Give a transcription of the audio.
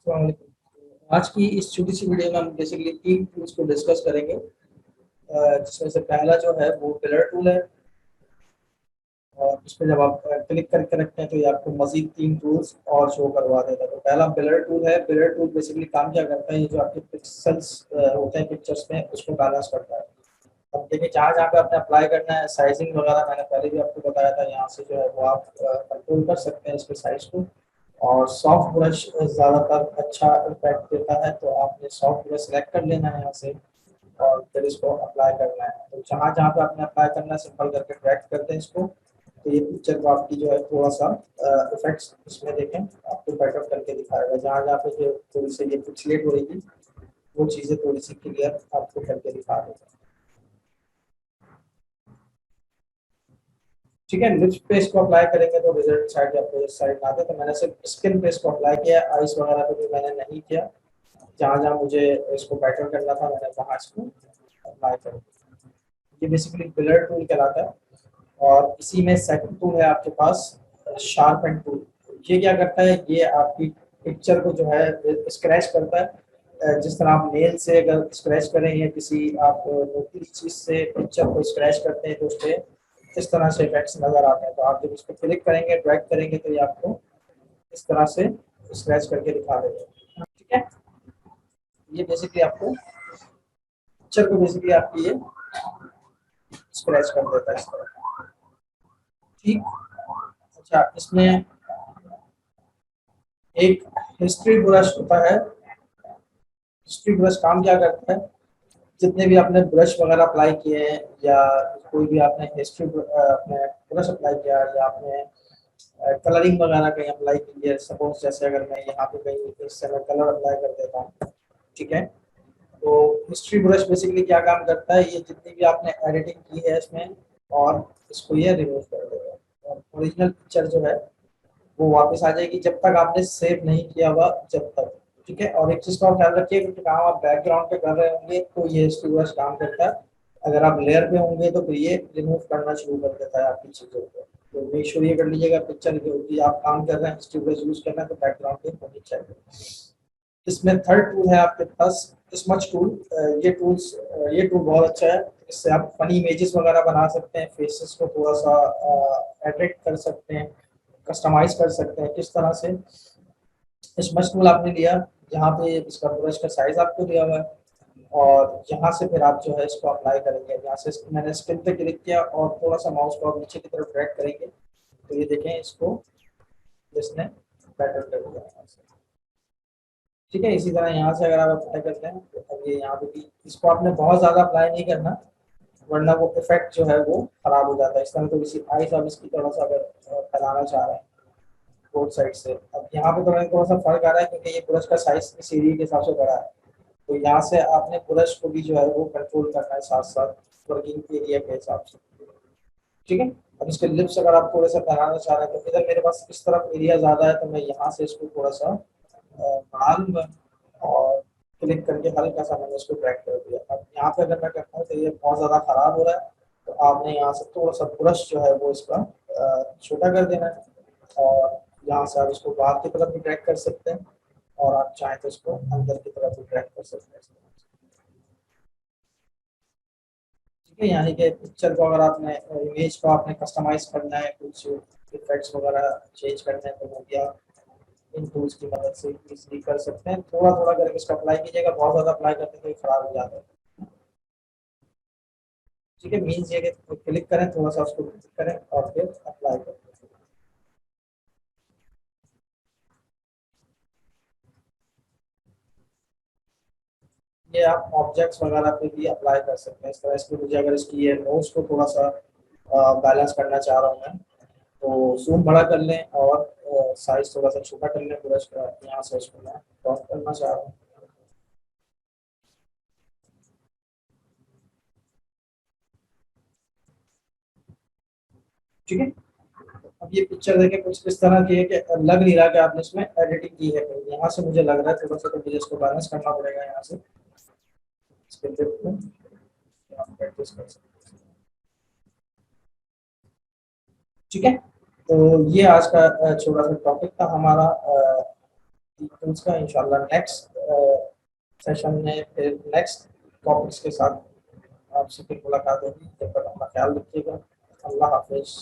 अस्सलाम वालेकुम। आज की इस छोटी सी वीडियो में हम बेसिकली 3 टूल्स को डिस्कस करेंगे, जिसमें से पहला जो है वो पिलर टूल है। और इस पे जब आप क्लिक करके रखते हैं तो ये आपको मज़ीद 3 टूल्स और शो करवा देगा। तो पहला पिलर टूल है। पिलर टूल बेसिकली काम क्या करता है, ये जो आपके पिक्सेल्स होते हैं पिक्चर्स में, उसको बैलेंस करता है। अब देखिए जहाँ-जहाँ पे आपने अप्लाई करना है, साइज़िंग वगैरह मैंने पहले भी आपको बताया था, यहाँ से जो है वो आप कंट्रोल कर सकते हैं इसके साइज़ को। और सॉफ्ट ब्रश ज़्यादातर अच्छा इफेक्ट देता है, तो आपने सॉफ्ट ब्रश सेलेक्ट कर लेना है यहाँ से और फिर इसको अप्लाई करना है। तो जहाँ-जहाँ पे आपने अप्लाई करना है सिंपल करके ड्रैग करते हैं इसको, तो ये पिक्चर को आपकी जो है थोड़ा-सा इफेक्ट्स इसमें देखें आपको बेटर करके दिखाएगा। जहाँ-जहाँ पे जो थोड़ी-सी ये पिक्सलेट हो रही थी, वो चीज़ें थोड़ी-सी क्लियर आपको करके दिखा देगा। ठीक है, लिप्स पे इसको अप्लाई करेंगे तो रिजल्ट साइड आपको इस साइड में आता है। तो मैंने सिर्फ स्किन पे इसको अप्लाई किया है, आईज वगैरह पे भी मैंने नहीं किया। जहाँ जहाँ मुझे इसको बेटर करना था मैंने वहाँ इसको अप्लाई कर दिया। ये बेसिकली पिलर टूल कहलाता है। और इसी में सेकंड टूल है आपके पास, शार्पन टूल। ये क्या करता है, ये आपकी पिक्चर को जो है स्क्रैच करता है। जिस तरह आप नेल से अगर स्क्रैच करें या किसी आप नोकीली चीज से पिक्चर को स्क्रैच करते हैं तो उस पे इस तरह से इफेक्ट्स नजर आते हैं। तो आप जब इस पर क्लिक करेंगे, ड्रैग करेंगे, तो ये आपको इस तरह से स्क्रैच करके दिखा देगा। ठीक है, ये बेसिकली आपको पिक्चर को बेसिकली आपकी ये स्क्रैच कर देता है इस तरह। ठीक। अच्छा, इसमें एक हिस्ट्री ब्रश होता है। हिस्ट्री ब्रश काम क्या करता है, जितने भी आपने ब्रश वगैरह अप्लाई किए हैं या कोई भी आपने हिस्ट्री अपने ब्रश अप्लाई किया या आपने कलरिंग वगैरह कहीं अप्लाई की है, सपोज जैसे अगर मैं यहाँ पे कहीं इससे मैं कलर अप्लाई कर देता हूँ। ठीक है, तो हिस्ट्री ब्रश बेसिकली क्या काम करता है, ये जितनी भी आपने एडिटिंग की है इसमें और इसको ये रिमूव कर देगा और ओरिजिनल पिक्चर जो है वो वापस आ जाएगी, जब तक आपने सेव नहीं किया हुआ जब तक। ठीक है, और एक चीज का और ख्याल रखिए कि काम आप बैकग्राउंड पे कर रहे होंगे तो ये हिस्ट्री ब्रश काम करता है। अगर आप लेयर पे होंगे तो फिर ये रिमूव करना शुरू कर देता है आपकी चीजों को। तो मेक श्योर ये कर लीजिएगा पिक्चर जो भी आप काम कर रहे हैं हिस्ट्री ब्रश यूज करना है तो बैकग्राउंड पे होनी चाहिए। इसमें थर्ड टूल है आपके पास, स्मच टूल। ये टूल बहुत अच्छा है। इससे आप फनी इमेजेस वगैरह बना सकते हैं, फेसेस को थोड़ा सा एडिट कर सकते हैं, कस्टमाइज कर सकते हैं। किस तरह से, स्मच टूल आपने लिया, यहाँ पे इसका ब्रश का साइज आपको दिया हुआ है और यहाँ से फिर आप जो है इसको अप्लाई करेंगे। यहाँ से मैंने स्किन पे क्लिक किया और थोड़ा सा माउस को आप नीचे की तरफ ड्रैग करेंगे तो ये देखें इसको इसने बेटर कर दिया यहाँ से। ठीक है, इसी तरह यहाँ से अगर आप अप्लाई करते हैं तो अब ये यहाँ पे भी इसको आपने बहुत ज़्यादा अप्लाई नहीं करना, वरना वो इफेक्ट जो है वो खराब हो जाता है। इस तरह थोड़ी सी आइस आप इसकी थोड़ा सा अगर फैलाना चाह रहे हैं बोथ साइड से। अब यहाँ पे थोड़ा सा फर्क आ रहा है क्योंकि ये ब्रश का साइज इस एरिया के हिसाब से बड़ा है। तो यहाँ से आपने ब्रश को भी जो है वो कंट्रोल करना है साथ साथ वर्किंग एरिया के हिसाब से। ठीक है, अब इसके लिप्स अगर आप थोड़ा सा फैलाना चाह रहे हैं तो इधर मेरे पास इस तरफ एरिया ज़्यादा है तो मैं यहाँ से इसको थोड़ा सा बढ़ा लूँगा और क्लिक करके हल्का सा मैंने इसको ड्रैग कर दिया। अब यहाँ पे अगर मैं करता हूँ तो ये बहुत ज़्यादा खराब हो रहा है, तो आपने यहाँ से थोड़ा सा ब्रश जो है वो इसका छोटा कर देना है और यहाँ से आप इसको बाहर की तरफ भी ड्रैग कर सकते हैं और आप चाहें तो इसको अंदर की तरफ भी ड्रैग कर सकते हैं। ठीक है, यानी कि पिक्चर को अगर आपने इमेज को आपने कस्टमाइज करना है, कुछ इफेक्ट्स वगैरह चेंज करने हैं तो वो भी आप इन टूल्स की मदद से इजीली कर सकते हैं। थोड़ा थोड़ा करके इसको अप्लाई कीजिएगा, बहुत ज़्यादा अप्लाई करते तो ये खराब हो जाता है। ठीक है, मीन्स ये कि क्लिक करें, थोड़ा सा उसको क्लिक करें और फिर अप्लाई करें। ये आप ऑब्जेक्ट्स वगैरह पे भी अप्लाई कर सकते हैं इस तरह। इसको मुझे अगर इसकी ये नोट्स को थोड़ा सा बैलेंस करना चाह रहा हूँ मैं, तो जूम बड़ा कर लें और साइज थोड़ा सा छोटा कर लें ब्रश का। यहाँ से इसको मैं क्रॉप करना चाह रहा हूँ। ठीक है, अब ये पिक्चर देखें कुछ इस तरह की है कि लग नहीं रहा कि आपने इसमें एडिटिंग की है। तो यहाँ से मुझे लग रहा है थोड़ा सा, तो मुझे इसको बैलेंस करना पड़ेगा यहाँ से। इसके लिप को यहाँ पे एडजस्ट कर सकते हैं। ठीक है, तो ये आज का छोटा सा टॉपिक था हमारा। टूल्स का। इंशाल्लाह नेक्स्ट सेशन में फिर नेक्स्ट टॉपिक्स के साथ आपसे फिर मुलाकात होगी। तब तक अपना ख्याल रखिएगा। अल्लाह हाफिज़।